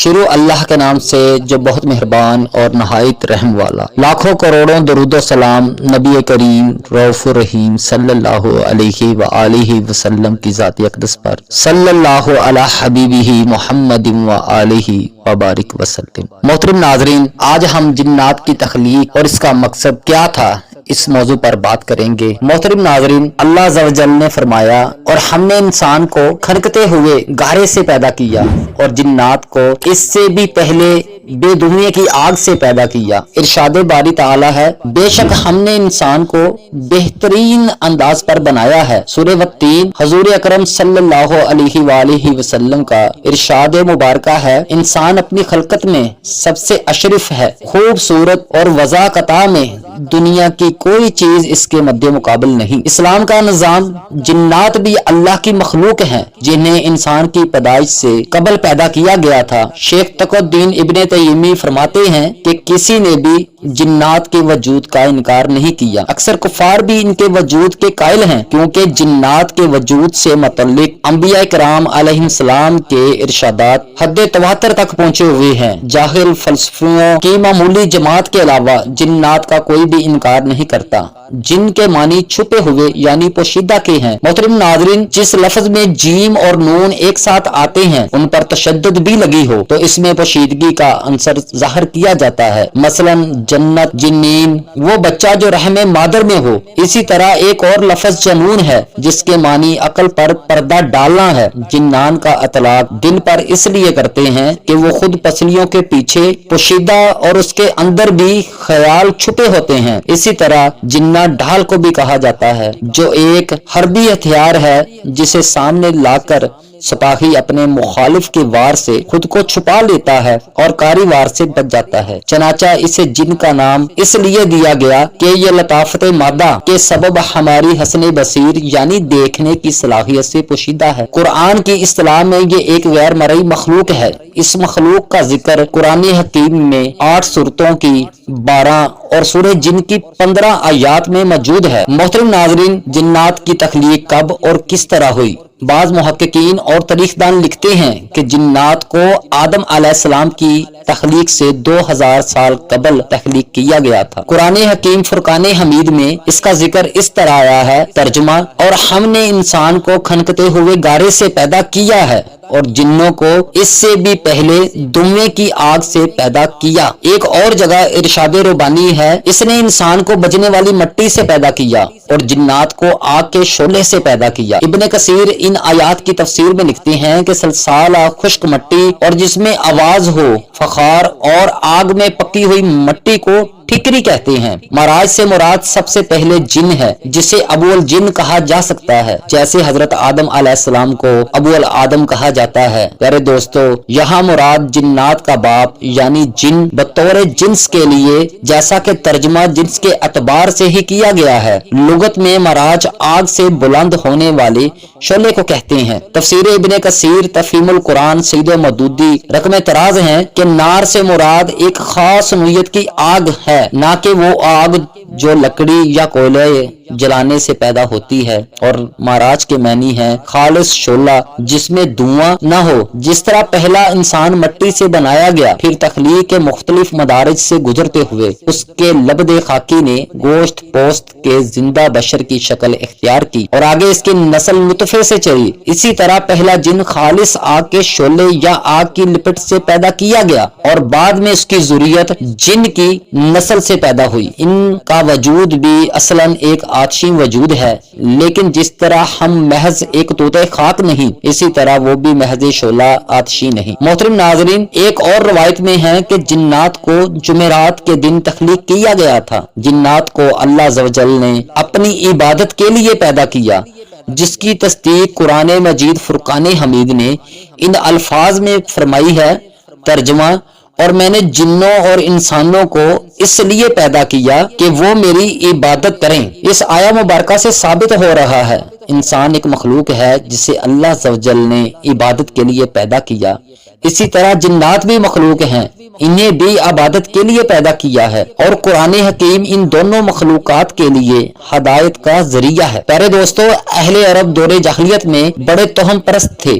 شروع اللہ کے نام سے جو بہت مہربان اور نہایت رحم والا۔ لاکھوں کروڑوں درود و سلام نبی کریم رؤوف الرحیم صلی اللہ علیہ وآلہ وسلم کی ذات اقدس پر، صلی اللہ علی حبیبہ محمد وآلہ وبارک وسلم۔ محترم ناظرین، آج ہم جنات کی تخلیق اور اس کا مقصد کیا تھا اس موضوع پر بات کریں گے۔ محترم ناظرین، اللہ عز و جل نے فرمایا، اور ہم نے انسان کو کھنکتے ہوئے گارے سے پیدا کیا اور جنات کو اس سے بھی پہلے بے دنیا کی آگ سے پیدا کیا۔ ارشاد باری تعالی ہے، بے شک ہم نے انسان کو بہترین انداز پر بنایا ہے۔ سورہ والتین، حضور اکرم صلی اللہ علیہ وآلہ وسلم کا ارشاد مبارکہ ہے، انسان اپنی خلقت میں سب سے اشرف ہے، خوبصورت اور وضاقتہ میں دنیا کی کوئی چیز اس کے مد مقابل نہیں۔ اسلام کا نظام، جنات بھی اللہ کی مخلوق ہیں جنہیں انسان کی پیدائش سے قبل پیدا کیا گیا تھا۔ شیخ تقی الدین ابن تیمیہ فرماتے ہیں کہ کسی نے بھی جنات کے وجود کا انکار نہیں کیا، اکثر کفار بھی ان کے وجود کے قائل ہیں، کیونکہ جنات کے وجود سے متعلق انبیاء کرام علیہ السلام کے ارشادات حد تواتر تک پہنچے ہوئے ہیں۔ جاہل فلسفیوں کی معمولی جماعت کے علاوہ جنات کا کوئی بھی انکار نہیں کرتا۔ جن کے معنی چھپے ہوئے یعنی پوشیدہ کے ہیں۔ محترم ناظرین، جس لفظ میں جیم اور نون ایک ساتھ آتے ہیں ان پر تشدد بھی لگی ہو تو اس میں پوشیدگی کا عنصر ظاہر کیا جاتا ہے۔ مثلا جنت، جنین، وہ بچہ جو رحم مادر میں ہو۔ اسی طرح ایک اور لفظ جنون ہے جس کے معنی عقل پر پردہ ڈالنا ہے۔ جنان کا اطلاق دل پر اس لیے کرتے ہیں کہ وہ خود پسلیوں کے پیچھے پوشیدہ اور اس کے اندر بھی خیال چھپے ہوتے ہیں۔ اسی طرح جنات ڈھال کو بھی کہا جاتا ہے، جو ایک حربی ہتھیار ہے جسے سامنے لا کر سپاہی اپنے مخالف کے وار سے خود کو چھپا لیتا ہے اور کاری وار سے بچ جاتا ہے۔ چنانچہ اسے جن کا نام اس لیے دیا گیا کہ یہ لطافت مادہ کے سبب ہماری حسن بصیر یعنی دیکھنے کی صلاحیت سے پوشیدہ ہے۔ قرآن کی اصطلاح میں یہ ایک غیر مرئی مخلوق ہے۔ اس مخلوق کا ذکر قرآن حکیم میں 8 سورتوں کی 12 اور سورہ جن کی 15 آیات میں موجود ہے۔ محترم ناظرین، جنات کی تخلیق کب اور کس طرح ہوئی؟ بعض محققین اور تاریخ دان لکھتے ہیں کہ جنات کو آدم علیہ السلام کی تخلیق سے 2000 سال قبل تخلیق کیا گیا تھا۔ قرآن حکیم فرقان حمید میں اس کا ذکر اس طرح آیا ہے، ترجمہ، اور ہم نے انسان کو کھنکتے ہوئے گارے سے پیدا کیا ہے اور جنوں کو اس سے بھی پہلے دھویں کی آگ سے پیدا کیا۔ ایک اور جگہ ارشاد ربانی ہے، اس نے انسان کو بجنے والی مٹی سے پیدا کیا اور جنات کو آگ کے شعلے سے پیدا کیا۔ ابن کثیر ان آیات کی تفسیر میں لکھتے ہیں کہ سلسالہ خشک مٹی اور جس میں آواز ہو، فخار، اور آگ میں پکی ہوئی مٹی کو ٹھکری کہتے ہیں۔ معراج سے مراد سب سے پہلے جن ہے جسے ابو الجن کہا جا سکتا ہے، جیسے حضرت آدم علیہ السلام کو ابو الآدم کہا جاتا ہے۔ پیارے دوستو، یہاں مراد جنات کا باپ یعنی جن بطور جنس کے لیے، جیسا کہ ترجمہ جنس کے اعتبار سے ہی کیا گیا ہے۔ لغت میں معراج آگ سے بلند ہونے والے شعلے کو کہتے ہیں۔ تفسیر ابن کثیر، تفہیم القرآن، سید مودودی رقم اعتراض ہیں کہ نار سے مراد ایک خاص نوعیت کی آگ ہے، نہ کہ وہ آگ جو لکڑی یا کوئلے جلانے سے پیدا ہوتی ہے، اور معراج کے معنی ہے خالص شعلہ جس میں دھواں نہ ہو۔ جس طرح پہلا انسان مٹی سے بنایا گیا، پھر تخلیق کے مختلف مدارج سے گزرتے ہوئے اس کے لبد خاکی نے گوشت پوست کے زندہ بشر کی شکل اختیار کی اور آگے اس کی نسل نطفے سے چلی، اسی طرح پہلا جن خالص آگ کے شعلے یا آگ کی لپٹ سے پیدا کیا گیا اور بعد میں اس کی ذریت جن کی نسل سے پیدا ہوئی۔ ان کا وجود بھی اصلاً ایک آتشی وجود ہے، لیکن جس طرح ہم محض ایک طوطے خاک نہیں، اسی طرح وہ بھی محض شعلہ آتشی نہیں۔ محترم ناظرین، ایک اور روایت میں ہے کہ جنات کو جمعرات کے دن تخلیق کیا گیا تھا۔ جنات کو اللہ عز و جل نے اپنی عبادت کے لیے پیدا کیا، جس کی تصدیق قرآن مجید فرقان حمید نے ان الفاظ میں فرمائی ہے، ترجمہ، اور میں نے جنوں اور انسانوں کو اس لیے پیدا کیا کہ وہ میری عبادت کریں۔ اس آیا مبارکہ سے ثابت ہو رہا ہے انسان ایک مخلوق ہے جسے اللہ عز و جل نے عبادت کے لیے پیدا کیا۔ اسی طرح جنات بھی مخلوق ہیں، انہیں بھی عبادت کے لیے پیدا کیا ہے، اور قرآن حکیم ان دونوں مخلوقات کے لیے ہدایت کا ذریعہ ہے۔ پیارے دوستو، اہل عرب دور جاہلیت میں بڑے توہم پرست تھے۔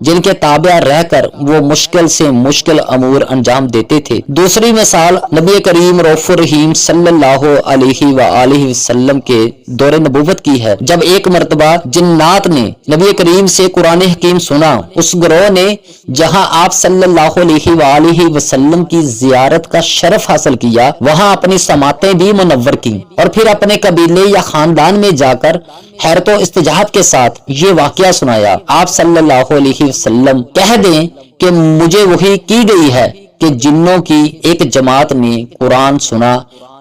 جن کے تابع رہ کر وہ مشکل سے مشکل امور انجام دیتے تھے۔ دوسری مثال نبی کریم رؤوف الرحیم صلی اللہ علیہ وآلہ وسلم کے دور نبوت کی ہے، جب ایک مرتبہ جنات نے نبی کریم سے قرآن حکیم سنا۔ اس گروہ نے جہاں آپ صلی اللہ علیہ وآلہ وسلم کی زیارت کا شرف حاصل کیا، وہاں اپنی سماعتیں بھی منور کی اور پھر اپنے قبیلے یا خاندان میں جا کر حیرت و استجاب کے ساتھ یہ واقعہ سنایا۔ آپ صلی اللہ علیہ وسلم کہہ دیں کہ مجھے وحی کی گئی ہے کہ جنوں کی ایک جماعت نے قرآن سنا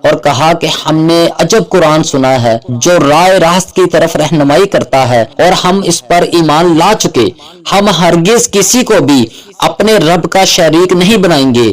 اور کہا کہ ہم نے عجب قرآن سنا ہے جو راہ راست کی طرف رہنمائی کرتا ہے اور ہم اس پر ایمان لا چکے۔ ہم ہرگز کسی کو بھی اپنے رب کا شریک نہیں بنائیں گے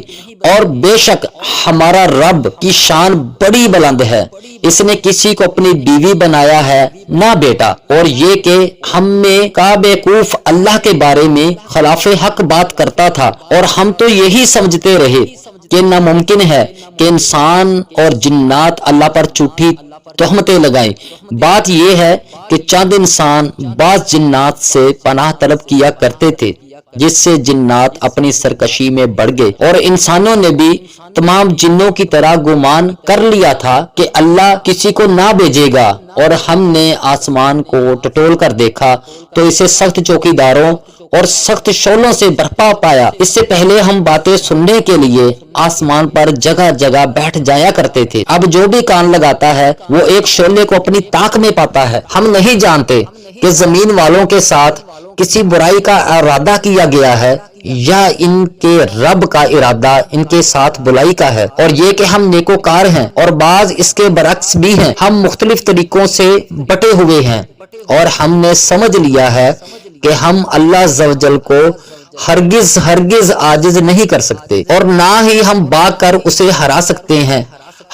اور بے شک ہمارا رب کی شان بڑی بلند ہے، اس نے کسی کو اپنی بیوی بنایا ہے نہ بیٹا، اور یہ کہ ہم میں کا بیوقوف اللہ کے بارے میں خلاف حق بات کرتا تھا اور ہم تو یہی سمجھتے رہے کہ ناممکن ہے کہ انسان اور جنات اللہ پر جھوٹی تہمتیں لگائیں۔ بات یہ ہے کہ چند انسان بعض جنات سے پناہ طلب کیا کرتے تھے، جس سے جنات اپنی سرکشی میں بڑھ گئے اور انسانوں نے بھی تمام جنوں کی طرح گمان کر لیا تھا کہ اللہ کسی کو نہ بھیجے گا، اور ہم نے آسمان کو ٹٹول کر دیکھا تو اسے سخت چوکیداروں اور سخت شعلوں سے برپا پایا۔ اس سے پہلے ہم باتیں سننے کے لیے آسمان پر جگہ جگہ بیٹھ جایا کرتے تھے، اب جو بھی کان لگاتا ہے وہ ایک شعلے کو اپنی طاق میں پاتا ہے۔ ہم نہیں جانتے کہ زمین والوں کے ساتھ کسی برائی کا ارادہ کیا گیا ہے یا ان کے رب کا ارادہ ان کے ساتھ بلائی کا ہے، اور یہ کہ ہم نیکوکار ہیں اور بعض اس کے برعکس بھی ہیں۔ ہم مختلف طریقوں سے بٹے ہوئے ہیں اور ہم نے سمجھ لیا ہے کہ ہم اللہ عز و جل کو ہرگز عاجز نہیں کر سکتے اور نہ ہی ہم بھاگ کر اسے ہرا سکتے ہیں۔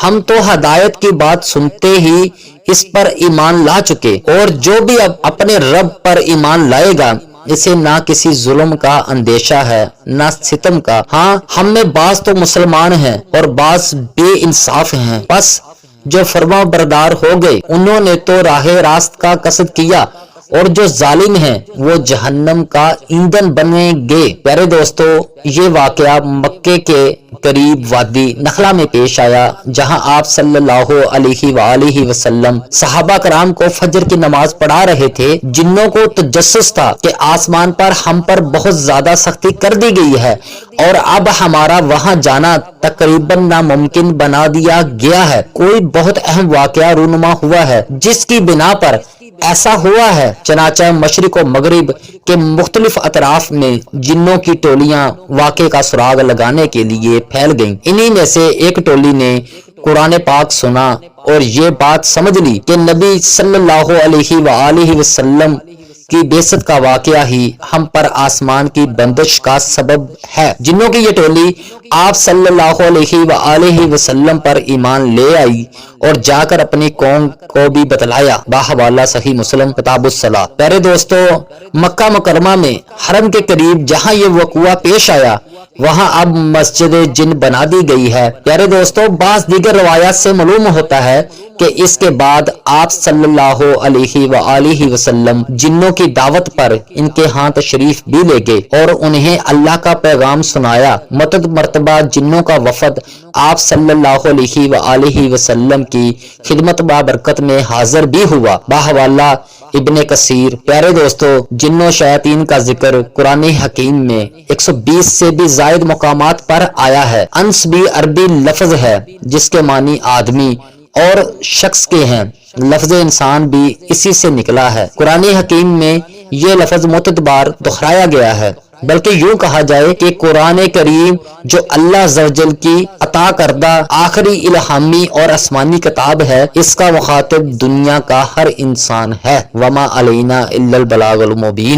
ہم تو ہدایت کی بات سنتے ہی اس پر ایمان لا چکے، اور جو بھی اب اپنے رب پر ایمان لائے گا اسے نہ کسی ظلم کا اندیشہ ہے نہ ستم کا۔ ہاں، ہم میں بعض تو مسلمان ہیں اور بعض بے انصاف ہیں، بس جو فرما بردار ہو گئے انہوں نے تو راہ راست کا قصد کیا، اور جو ظالم ہیں وہ جہنم کا ایندھن بنیں گے۔ پیارے دوستو، یہ واقعہ مکے کے قریب وادی نخلا میں پیش آیا، جہاں آپ صلی اللہ علیہ وآلہ وسلم صحابہ کرام کو فجر کی نماز پڑھا رہے تھے۔ جنوں کو تجسس تھا کہ آسمان پر ہم پر بہت زیادہ سختی کر دی گئی ہے اور اب ہمارا وہاں جانا تقریباً ناممکن بنا دیا گیا ہے۔ کوئی بہت اہم واقعہ رونما ہوا ہے جس کی بنا پر ایسا ہوا ہے۔ چنانچہ مشرق و مغرب کے مختلف اطراف میں جنوں کی ٹولیاں واقعے کا سراغ لگانے کے لیے پھیل گئیں۔ انہی میں سے ایک ٹولی نے قرآن پاک سنا اور یہ بات سمجھ لی کہ نبی صلی اللہ علیہ وآلہ وسلم کی بعثت کا واقعہ ہی ہم پر آسمان کی بندش کا سبب ہے۔ جنوں کی یہ ٹولی آپ صلی اللہ علیہ وآلہ وسلم پر ایمان لے آئی اور جا کر اپنی قوم کو بھی بتلایا۔ باحوالہ صحیح مسلم کتاب الصلاۃ۔ پیارے دوستو، مکہ مکرمہ میں حرم کے قریب جہاں یہ وقوعہ پیش آیا وہاں اب مسجد جن بنا دی گئی ہے۔ پیارے دوستو، بعض دیگر روایات سے معلوم ہوتا ہے کہ اس کے بعد آپ صلی اللہ علیہ وآلہ وسلم جنوں کی دعوت پر ان کے ہاں تشریف بھی لے گئے اور انہیں اللہ کا پیغام سنایا۔ متعدد مرتبہ جنوں کا وفد آپ صلی اللہ علیہ وآلہ وسلم کی خدمت بابرکت میں حاضر بھی ہوا۔ باحوالہ ابن کثیر۔ پیارے دوستو، جن و شیاطین کا ذکر قرآن حکیم میں 120 سے بھی زائد مقامات پر آیا ہے۔ انس بھی عربی لفظ ہے جس کے معنی آدمی اور شخص کے ہیں۔ لفظ انسان بھی اسی سے نکلا ہے۔ قرآن حکیم میں یہ لفظ متعدد بار دہرایا گیا ہے، بلکہ یوں کہا جائے کہ قرآن کریم جو اللہ عز و جل کی عطا کردہ آخری الہامی اور آسمانی کتاب ہے، اس کا مخاطب دنیا کا ہر انسان ہے۔ وما علینا الا البلاغ المبین۔